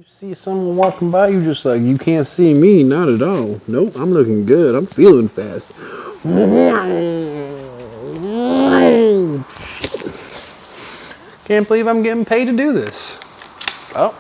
You see someone walking by, you just like, you can't see me, not at all. Nope, I'm looking good. I'm feeling fast. Can't believe I'm getting paid to do this. Oh,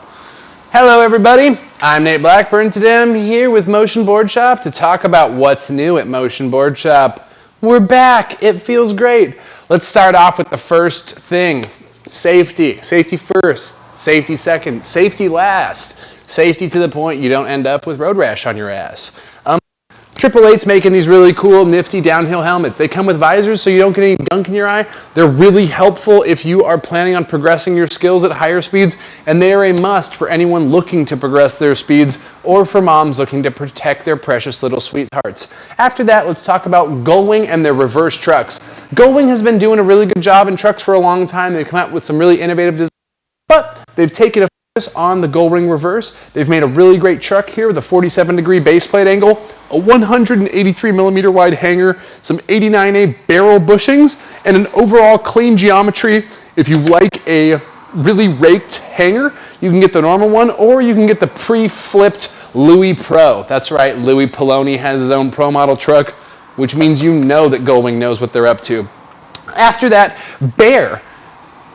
hello everybody. I'm Nate Blackburn. Today I'm here with MotionBoardshop to talk about what's new at MotionBoardshop. We're back. It feels great. Let's start off with the first thing. Safety. Safety first. Safety second. Safety last. Safety to the point you don't end up with road rash on your ass. 888's making these really cool, nifty downhill helmets. They come with visors so you don't get any gunk in your eye. They're really helpful if you are planning on progressing your skills at higher speeds, and they are a must for anyone looking to progress their speeds or for moms looking to protect their precious little sweethearts. After that, let's talk about Gullwing and their reverse trucks. Gullwing has been doing a really good job in trucks for a long time. They've come out with some really innovative designs, but they've taken a focus on the Gullwing reverse. They've made a really great truck here with a 47-degree base plate angle, a 183mm wide hanger, some 89A barrel bushings, and an overall clean geometry. If you like a really raked hanger, you can get the normal one, or you can get the pre-flipped Louis Pro. That's right, Louis Poloni has his own Pro model truck, which means you know that Gullwing knows what they're up to. After that, Bear.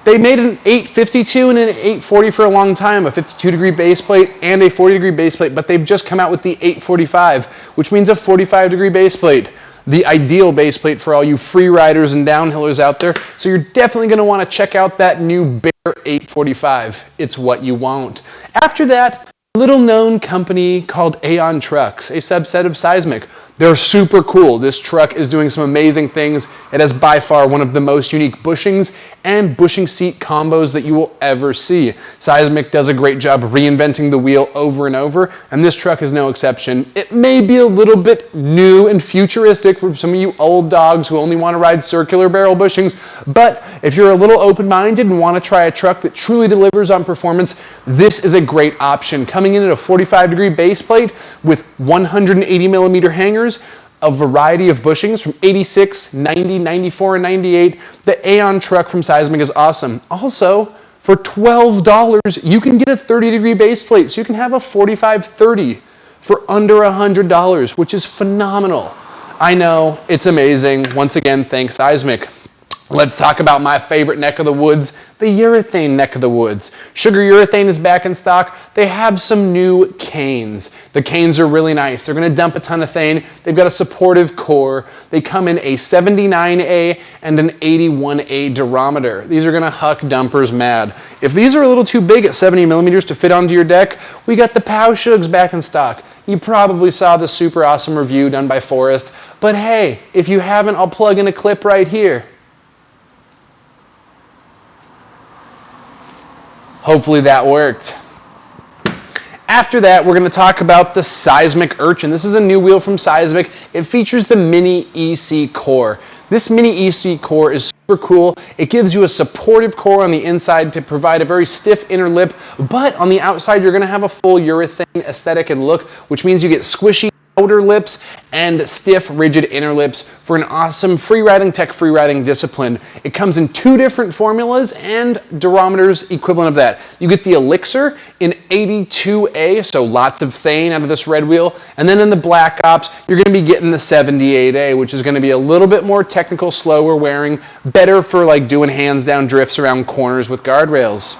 They made an 852 and an 840 for a long time, a 52-degree base plate and a 40-degree base plate, but they've just come out with the 845, which means a 45-degree base plate. The ideal base plate for all you free riders and downhillers out there, so you're definitely going to want to check out that new Bear 845. It's what you want. After that, a little-known company called Aeon Trucks, a subset of Seismic. They're super cool. This truck is doing some amazing things. It has by far one of the most unique bushings and bushing seat combos that you will ever see. Seismic does a great job reinventing the wheel over and over, and this truck is no exception. It may be a little bit new and futuristic for some of you old dogs who only want to ride circular barrel bushings, but if you're a little open-minded and want to try a truck that truly delivers on performance, this is a great option. Coming in at a 45-degree base plate with 180mm hangers, a variety of bushings from 86, 90, 94, and 98. The Aeon truck from Seismic is awesome. Also, for $12, you can get a 30-degree base plate, so you can have a 45-30 for under $100, which is phenomenal. I know, it's amazing. Once again, thanks Seismic. Let's talk about my favorite neck of the woods, the urethane neck of the woods. Sugar Urethane is back in stock. They have some new canes. The canes are really nice. They're going to dump a ton of thane. They've got a supportive core. They come in a 79A and an 81A durometer. These are going to huck dumpers mad. If these are a little too big at 70mm to fit onto your deck, we got the Powell Shugs back in stock. You probably saw the super awesome review done by Forrest, but hey, if you haven't, I'll plug in a clip right here. Hopefully that worked. After that, we're going to talk about the Seismic Urchin. This is a new wheel from Seismic. It features the Mini EC core. This Mini EC core is super cool. It gives you a supportive core on the inside to provide a very stiff inner lip, but on the outside you're going to have a full urethane aesthetic and look, which means you get squishy outer lips and stiff, rigid inner lips for an awesome freeriding tech freeriding discipline. It comes in two different formulas and durometers equivalent of that. You get the Elixir in 82A, so lots of thane out of this red wheel, and then in the Black Ops, you're going to be getting the 78A, which is going to be a little bit more technical, slower wearing, better for like doing hands-down drifts around corners with guardrails.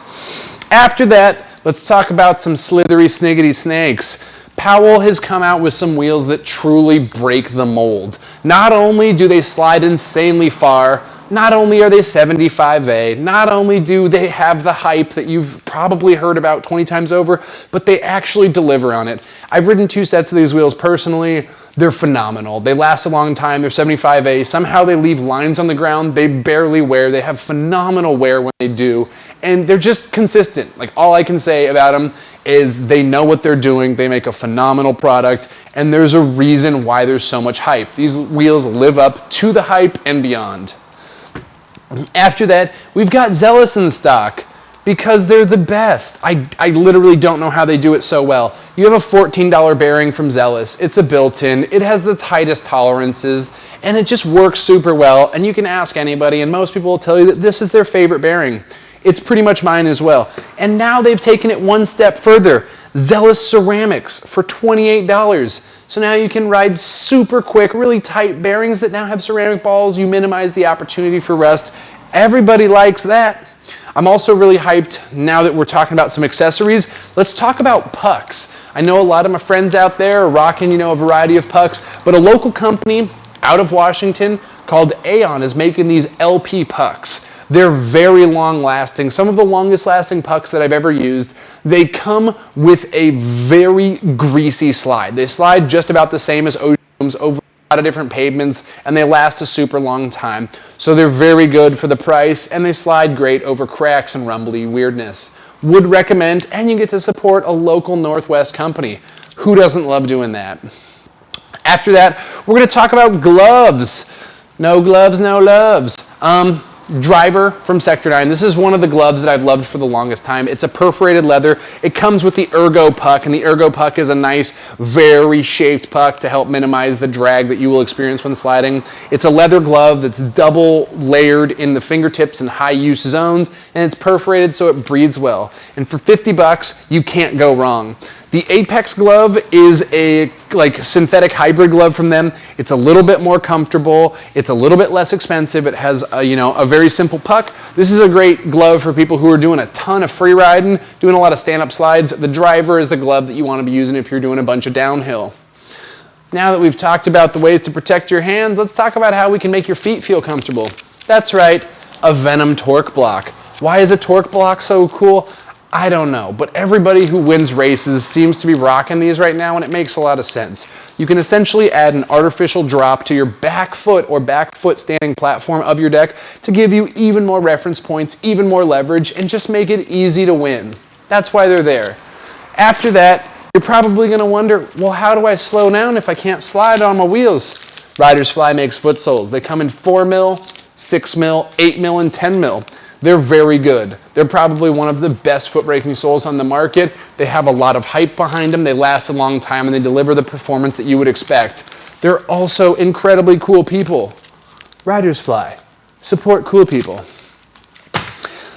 After that, let's talk about some slithery sniggity snakes. Powell has come out with some wheels that truly break the mold. Not only do they slide insanely far, not only are they 75A, not only do they have the hype that you've probably heard about 20 times over, but they actually deliver on it. I've ridden two sets of these wheels personally. They're phenomenal. They last a long time. They're 75A. Somehow they leave lines on the ground. They barely wear. They have phenomenal wear when they do. And they're just consistent. Like, all I can say about them is they know what they're doing. They make a phenomenal product. And there's a reason why there's so much hype. These wheels live up to the hype and beyond. After that, we've got Zealous in stock. Because they're the best. I literally don't know how they do it so well. You have a $14 bearing from Zealous. It's a built-in. It has the tightest tolerances, and it just works super well. And you can ask anybody, and most people will tell you that this is their favorite bearing. it's pretty much mine as well. And now they've taken it one step further. Zealous ceramics for $28. So now you can ride super quick, really tight bearings that now have ceramic balls. You minimize the opportunity for rust. Everybody likes that. I'm also really hyped now that we're talking about some accessories. Let's talk about pucks. I know a lot of my friends out there are rocking, a variety of pucks, but a local company out of Washington called Aeon is making these LP pucks. They're very long lasting, some of the longest lasting pucks that I've ever used. They come with a very greasy slide. They slide just about the same as Ocean's over a lot of different pavements, and they last a super long time. So they're very good for the price, and they slide great over cracks and rumbly weirdness. Would recommend, and you get to support a local Northwest company. Who doesn't love doing that? After that, we're going to talk about gloves. No gloves, no loves. Driver from Sector 9. This is one of the gloves that I've loved for the longest time. It's a perforated leather. It comes with the Ergo puck, and the Ergo puck is a nice, very shaped puck to help minimize the drag that you will experience when sliding. It's a leather glove that's double layered in the fingertips and high use zones, and it's perforated so it breathes well. And for $50, you can't go wrong. The Apex glove is a synthetic hybrid glove from them. It's a little bit more comfortable. It's a little bit less expensive. It has a very simple puck. This is a great glove for people who are doing a ton of free riding, doing a lot of stand-up slides. The driver is the glove that you want to be using if you're doing a bunch of downhill. Now that we've talked about the ways to protect your hands, let's talk about how we can make your feet feel comfortable. That's right, a Venom torque block. Why is a torque block so cool? I don't know, but everybody who wins races seems to be rocking these right now, and it makes a lot of sense. You can essentially add an artificial drop to your back foot or back foot standing platform of your deck to give you even more reference points, even more leverage, and just make it easy to win. That's why they're there. After that, you're probably going to wonder, well, how do I slow down if I can't slide on my wheels? Riders Fly makes foot soles. They come in 4 mil, 6 mil, 8 mil, and 10 mil. They're very good. They're probably one of the best foot braking soles on the market. They have a lot of hype behind them. They last a long time, and they deliver the performance that you would expect. They're also incredibly cool people. Riders Fly. Support cool people.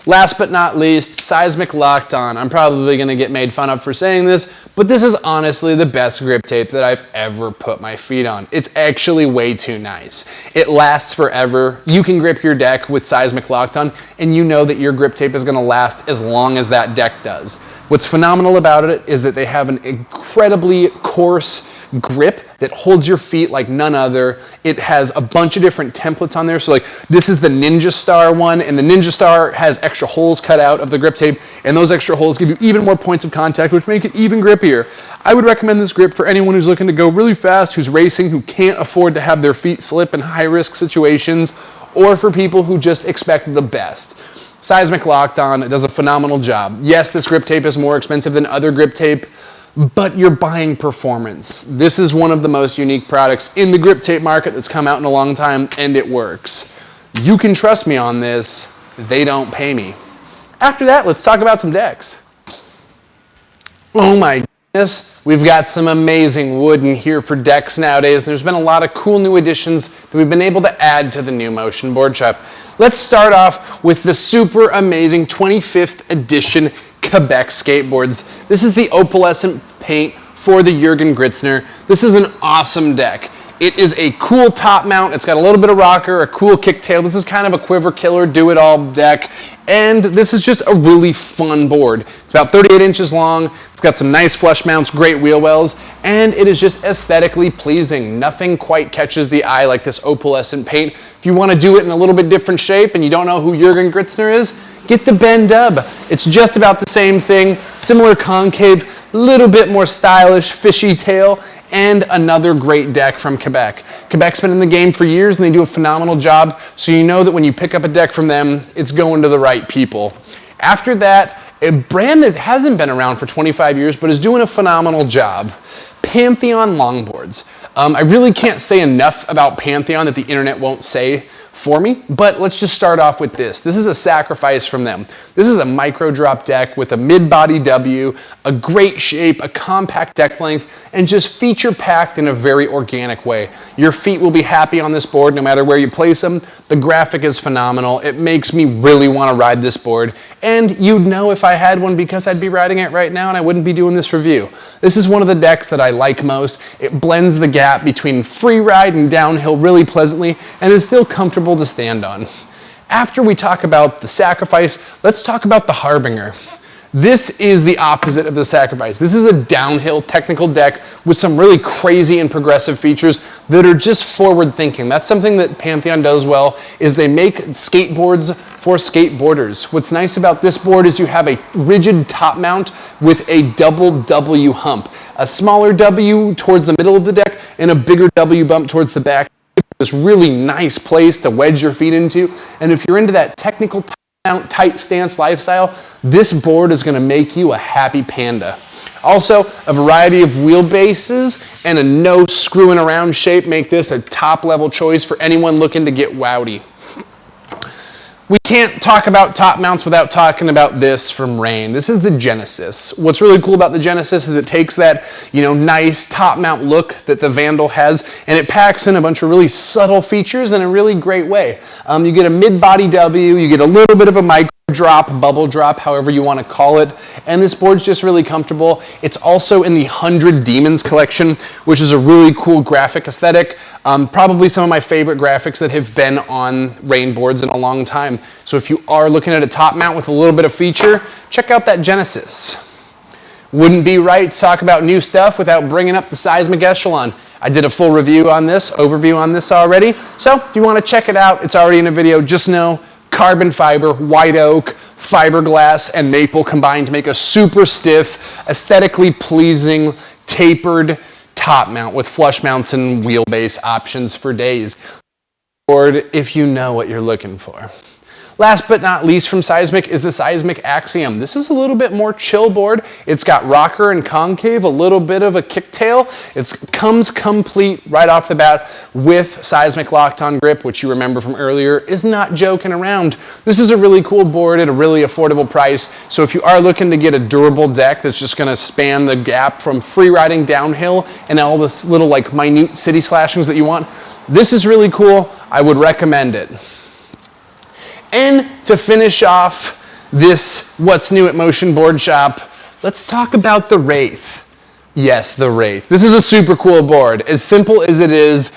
Last but not least, Seismic Locked On. I'm probably going to get made fun of for saying this, but this is honestly the best grip tape that I've ever put my feet on. It's actually way too nice. It lasts forever. You can grip your deck with Seismic Locked On, and you know that your grip tape is going to last as long as that deck does. What's phenomenal about it is that they have an incredibly coarse grip that holds your feet like none other. It has a bunch of different templates on there. So this is the Ninja Star one, and the Ninja Star has extra holes cut out of the grip tape, and those extra holes give you even more points of contact, which make it even grippier. I would recommend this grip for anyone who's looking to go really fast, who's racing, who can't afford to have their feet slip in high-risk situations, or for people who just expect the best. Seismic Locked On does a phenomenal job. Yes, this grip tape is more expensive than other grip tape, but you're buying performance. This is one of the most unique products in the grip tape market that's come out in a long time, and it works. You can trust me on this. They don't pay me. After that, let's talk about some decks. Oh my goodness, we've got some amazing wood in here for decks nowadays, and there's been a lot of cool new additions that we've been able to add to the new MotionBoardshop. Let's start off with the super amazing 25th edition Kebbek skateboards. This is the opalescent paint for the Jürgen Gritzner. This is an awesome deck. It is a cool top mount. It's got a little bit of rocker, a cool kicktail. This is kind of a quiver killer, do-it-all deck. And this is just a really fun board. It's about 38 inches long. It's got some nice flush mounts, great wheel wells, and it is just aesthetically pleasing. Nothing quite catches the eye like this opalescent paint. If you want to do it in a little bit different shape and you don't know who Jürgen Gritzner is, get the Ben Dub. It's just about the same thing. Similar concave, little bit more stylish, fishy tail, and another great deck from Kebbek. Kebbek's been in the game for years, and they do a phenomenal job, so you know that when you pick up a deck from them, it's going to the right people. After that, a brand that hasn't been around for 25 years, but is doing a phenomenal job, Pantheon longboards. I really can't say enough about Pantheon that the internet won't say for me, but let's just start off with this. This is a sacrifice from them. This is a micro drop deck with a mid-body W, a great shape, a compact deck length, and just feature packed in a very organic way. Your feet will be happy on this board no matter where you place them. The graphic is phenomenal. It makes me really want to ride this board, and you'd know if I had one because I'd be riding it right now and I wouldn't be doing this review. This is one of the decks that I like most. It blends the gap between free ride and downhill really pleasantly and is still comfortable to stand on. After we talk about the sacrifice, let's talk about the harbinger. This is the opposite of the sacrifice. This is a downhill technical deck with some really crazy and progressive features that are just forward thinking. That's something that Pantheon does well, is they make skateboards for skateboarders. What's nice about this board is you have a rigid top mount with a double W hump. A smaller W towards the middle of the deck and a bigger W bump towards the back. This really nice place to wedge your feet into, and if you're into that technical tight stance lifestyle, this board is going to make you a happy panda. Also, a variety of wheelbases and a no screwing around shape make this a top level choice for anyone looking to get wowdy. We can't talk about top mounts without talking about this from Rayne. This is the Genesis. What's really cool about the Genesis is it takes that, nice top mount look that the Vandal has, and it packs in a bunch of really subtle features in a really great way. You get a mid-body W, you get a little bit of a micro drop, bubble drop, however you want to call it, and this board's just really comfortable. It's also in the 100 Demons collection, which is a really cool graphic aesthetic. Probably some of my favorite graphics that have been on Rayne boards in a long time. So if you are looking at a top mount with a little bit of feature, check out that Genesis. Wouldn't be right to talk about new stuff without bringing up the Seismic Echelon. I did a full review on this, overview on this already. So if you want to check it out, it's already in a video. Just know carbon fiber, white oak, fiberglass, and maple combined to make a super stiff, aesthetically pleasing, tapered top mount with flush mounts and wheelbase options for days. Board if you know what you're looking for. Last but not least from Seismic is the Seismic Axiom. This is a little bit more chill board. It's got rocker and concave, a little bit of a kicktail. It comes complete right off the bat with Seismic locked on grip, which you remember from earlier is not joking around. This is a really cool board at a really affordable price. So if you are looking to get a durable deck that's just gonna span the gap from free riding downhill and all this little minute city slashings that you want, this is really cool. I would recommend it. And to finish off this What's New at MotionBoardshop, let's talk about the Wraith. Yes, the Wraith. This is a super cool board. As simple as it is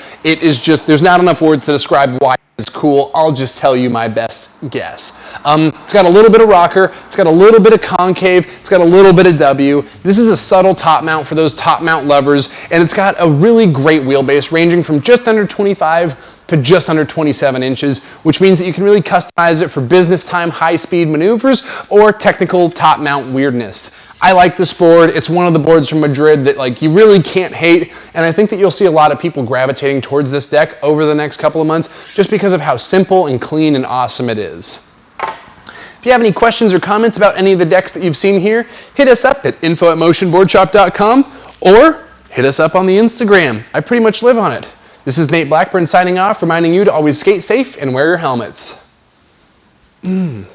just, there's not enough words to describe why it's cool. I'll just tell you my best guess. It's got a little bit of rocker, it's got a little bit of concave, it's got a little bit of W. This is a subtle top mount for those top mount lovers, and it's got a really great wheelbase ranging from just under 25 to just under 27 inches, which means that you can really customize it for business time, high-speed maneuvers, or technical top mount weirdness. I like this board. It's one of the boards from Madrid that you really can't hate, and I think that you'll see a lot of people gravitating towards this deck over the next couple of months just because of how simple and clean and awesome it is. If you have any questions or comments about any of the decks that you've seen here, hit us up at info@motionboardshop.com or hit us up on the Instagram. I pretty much live on it. This is Nate Blackburn signing off, reminding you to always skate safe and wear your helmets. Damn,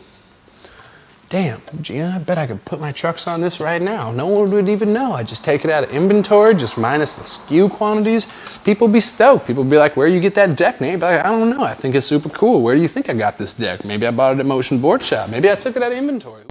Gina, I bet I could put my trucks on this right now. No one would even know. I just take it out of inventory, just minus the SKU quantities. People be stoked. People be like, where you get that deck, Nate? Be like, I don't know. I think it's super cool. Where do you think I got this deck? Maybe I bought it at MotionBoardshop. Maybe I took it out of inventory.